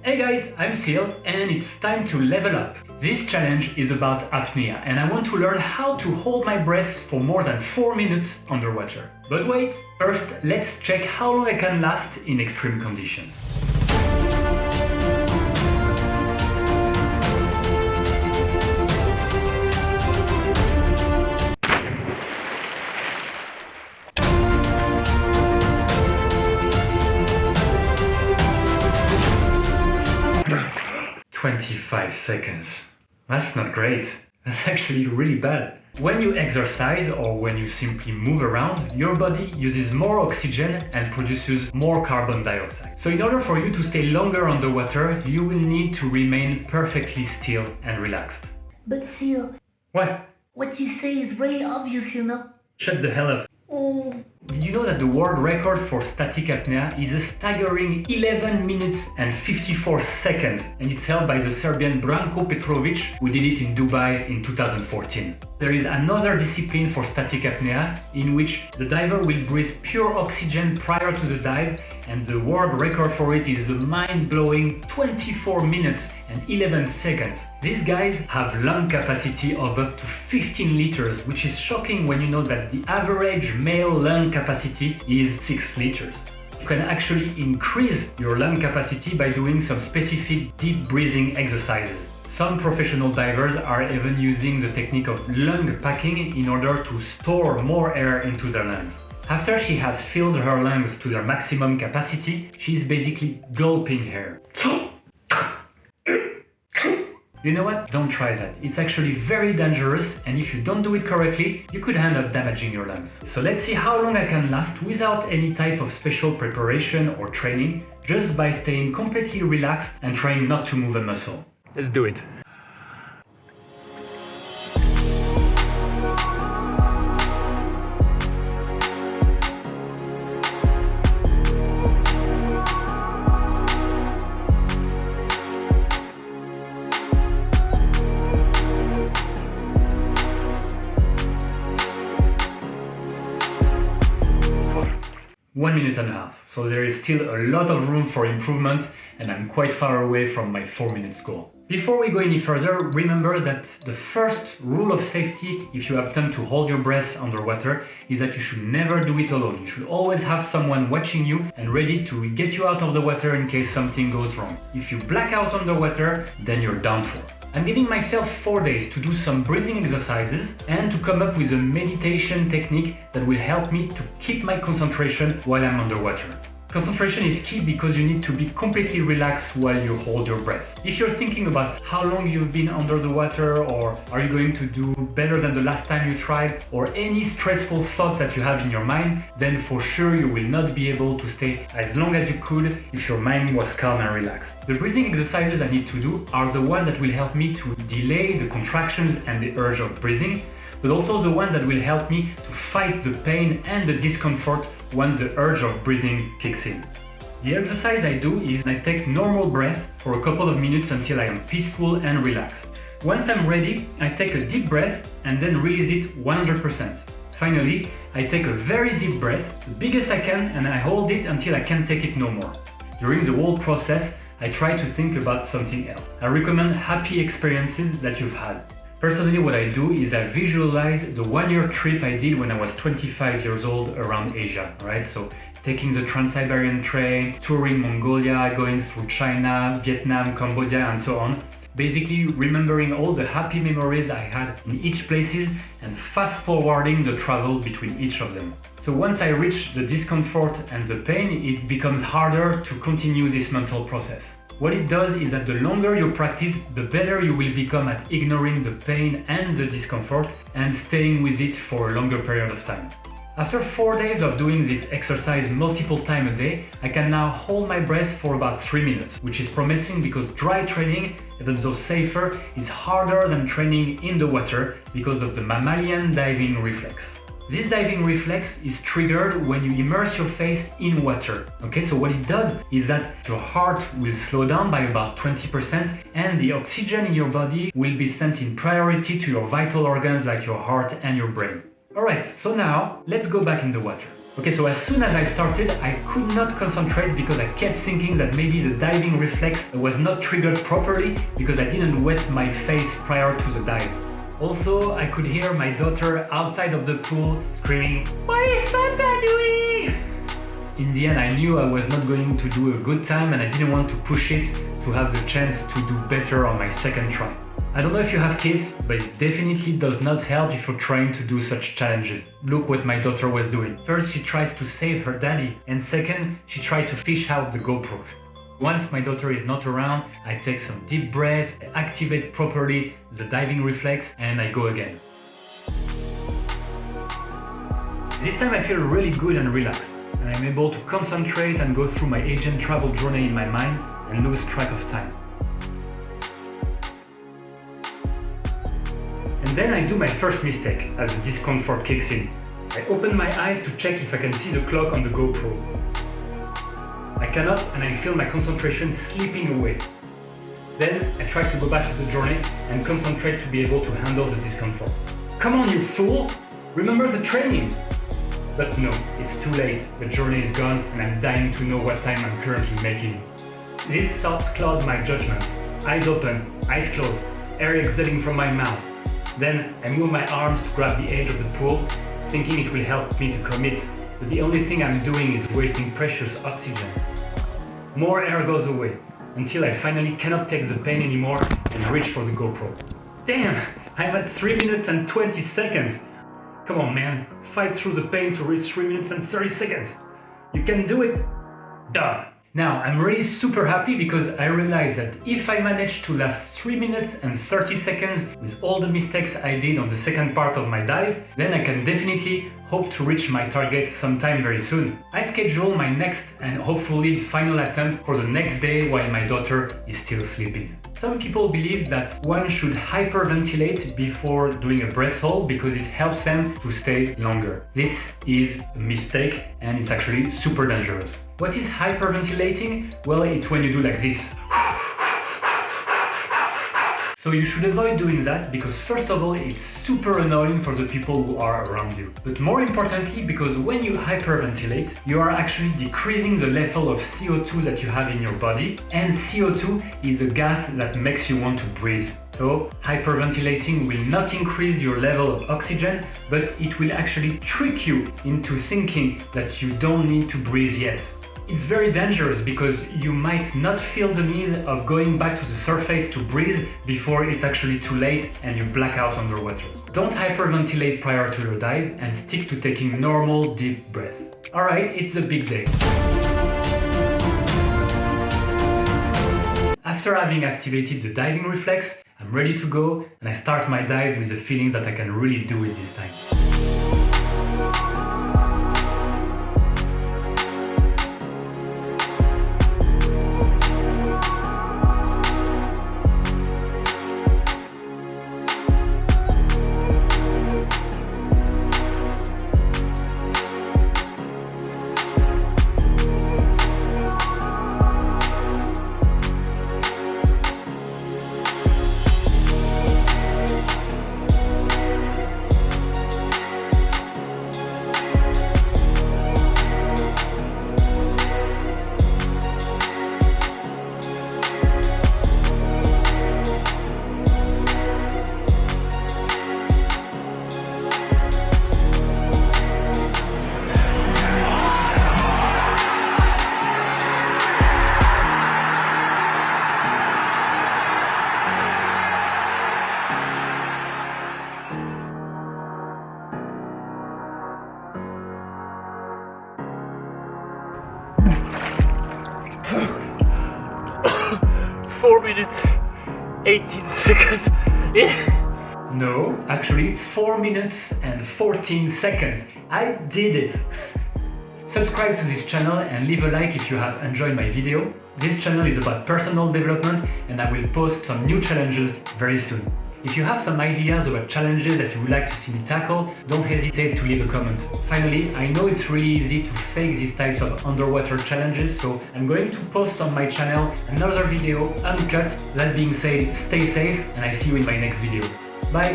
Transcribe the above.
Hey guys, I'm Seal and it's time to level up. This challenge is about apnea and I want to learn how to hold my breath for more than 4 minutes underwater. But wait, first let's check how long I can last in extreme conditions. "25 seconds. That's not great. That's actually really bad. When you exercise or when you simply move around, your body uses more oxygen and produces more carbon dioxide. So in order for you to stay longer underwater, you will need to remain perfectly still and relaxed. But Seal, What? what you say is really obvious, you know? Shut the hell up. Did you know that the world record for static apnea is a staggering 11 minutes and 54 seconds, and it's held by the Serbian Branco Petrovic, who did it in Dubai in 2014. There is another discipline for static apnea in which the diver will breathe pure oxygen prior to the dive, and the world record for it is a mind-blowing 24 minutes and 11 seconds. These guys have lung capacity of up to 15 liters, which is shocking when you know that the average male lung capacity is 6 liters. You can actually increase your lung capacity by doing some specific deep breathing exercises. Some professional divers are even using the technique of lung packing in order to store more air into their lungs. After she has filled her lungs to their maximum capacity, she is basically gulping air. You know what? Don't try that. It's actually very dangerous, and if you don't do it correctly, you could end up damaging your lungs. So let's see how long I can last without any type of special preparation or training, just by staying completely relaxed and trying not to move a muscle. Let's do it. One minute and a half, so there is still a lot of room for improvement and I'm quite far away from my 4 minutes goal. Before we go any further, remember that the first rule of safety if you attempt to hold your breath underwater is that you should never do it alone. You should always have someone watching you and ready to get you out of the water in case something goes wrong. If you black out underwater, then you're done for. I'm giving myself 4 days to do some breathing exercises and to come up with a meditation technique that will help me to keep my concentration while I'm underwater. Concentration is key because you need to be completely relaxed while you hold your breath. If you're thinking about how long you've been under the water, or are you going to do better than the last time you tried, or any stressful thought that you have in your mind, then for sure you will not be able to stay as long as you could if your mind was calm and relaxed. The breathing exercises I need to do are the ones that will help me to delay the contractions and the urge of breathing, but also the ones that will help me to fight the pain and the discomfort once the urge of breathing kicks in. The exercise I do is I take normal breath for a couple of minutes until I am peaceful and relaxed. Once I'm ready, I take a deep breath and then release it 100%. Finally, I take a very deep breath, the biggest I can, and I hold it until I can't take it no more. During the whole process, I try to think about something else. I recommend happy experiences that you've had. Personally, what I do is I visualize the 1-year trip I did when I was 25 years old around Asia, right? So taking the Trans-Siberian train, touring Mongolia, going through China, Vietnam, Cambodia, and so on. Basically remembering all the happy memories I had in each places and fast forwarding the travel between each of them. So once I reach the discomfort and the pain, it becomes harder to continue this mental process. What it does is that the longer you practice, the better you will become at ignoring the pain and the discomfort and staying with it for a longer period of time. After 4 days of doing this exercise multiple times a day, I can now hold my breath for about 3 minutes, which is promising because dry training, even though safer, is harder than training in the water because of the mammalian diving reflex. This diving reflex is triggered when you immerse your face in water. Okay, so what it does is that your heart will slow down by about 20% and the oxygen in your body will be sent in priority to your vital organs like your heart and your brain. Alright, so now let's go back in the water. Okay, so as soon as I started, I could not concentrate because I kept thinking that maybe the diving reflex was not triggered properly because I didn't wet my face prior to the dive. Also, I could hear my daughter outside of the pool screaming, "What is Papa doing?" In the end, I knew I was not going to do a good time and I didn't want to push it to have the chance to do better on my second try. I don't know if you have kids, but it definitely does not help if you're trying to do such challenges. Look what my daughter was doing. First, she tries to save her daddy, and second, she tried to fish out the GoPro. Once my daughter is not around, I take some deep breaths, I activate properly the diving reflex, and I go again. This time I feel really good and relaxed, and I'm able to concentrate and go through my agent travel journey in my mind and lose track of time. And then I do my first mistake as the discomfort kicks in. I open my eyes to check if I can see the clock on the GoPro. I cannot, and I feel my concentration slipping away. Then I try to go back to the journey and concentrate to be able to handle the discomfort. Come on, you fool! Remember the training! But no, it's too late. The journey is gone and I'm dying to know what time I'm currently making. These thoughts cloud my judgment. Eyes open, eyes closed, air exhaling from my mouth. Then I move my arms to grab the edge of the pool, thinking it will help me to commit, but the only thing I'm doing is wasting precious oxygen. More air goes away, until I finally cannot take the pain anymore and reach for the GoPro. Damn, I'm at 3 minutes and 20 seconds. Come on man, fight through the pain to reach 3 minutes and 30 seconds. You can do it. Done. Now, I'm really super happy because I realized that if I manage to last 3 minutes and 30 seconds with all the mistakes I did on the second part of my dive, then I can definitely hope to reach my target sometime very soon. I schedule my next and hopefully final attempt for the next day while my daughter is still sleeping. Some people believe that one should hyperventilate before doing a breathhold because it helps them to stay longer. This is a mistake and it's actually super dangerous. What is hyperventilating? Well, it's when you do like this. So you should avoid doing that because first of all, it's super annoying for the people who are around you. But more importantly, because when you hyperventilate, you are actually decreasing the level of CO2 that you have in your body, and CO2 is a gas that makes you want to breathe. So hyperventilating will not increase your level of oxygen, but it will actually trick you into thinking that you don't need to breathe yet. It's very dangerous because you might not feel the need of going back to the surface to breathe before it's actually too late and you black out underwater. Don't hyperventilate prior to your dive and stick to taking normal deep breaths. Alright, it's a big day. After having activated the diving reflex, I'm ready to go and I start my dive with the feeling that I can really do it this time. 4 minutes, 18 seconds. No, actually 4 minutes and 14 seconds. I did it! Subscribe to this channel and leave a like if you have enjoyed my video. This channel is about personal development and I will post some new challenges very soon. If you have some ideas about challenges that you would like to see me tackle, don't hesitate to leave a comment. Finally, I know it's really easy to fake these types of underwater challenges, so I'm going to post on my channel another video uncut. That being said, stay safe and I see you in my next video. Bye!